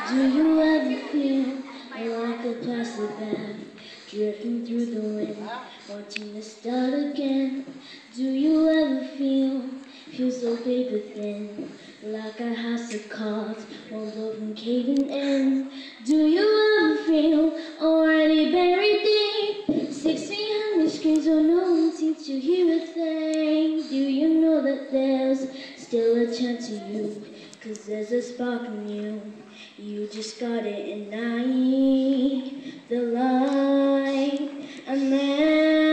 Do you ever feel like a plastic bag drifting through the wind, wanting to start again? Do you ever feel so paper thin, like a house of cards, won't go from caving in? Do you ever feel already buried deep, 6 feet under screens where no one seems to hear a thing? Do you know that there's still a chance of you, 'cause there's a spark in you, you just gotta ignite the light, and then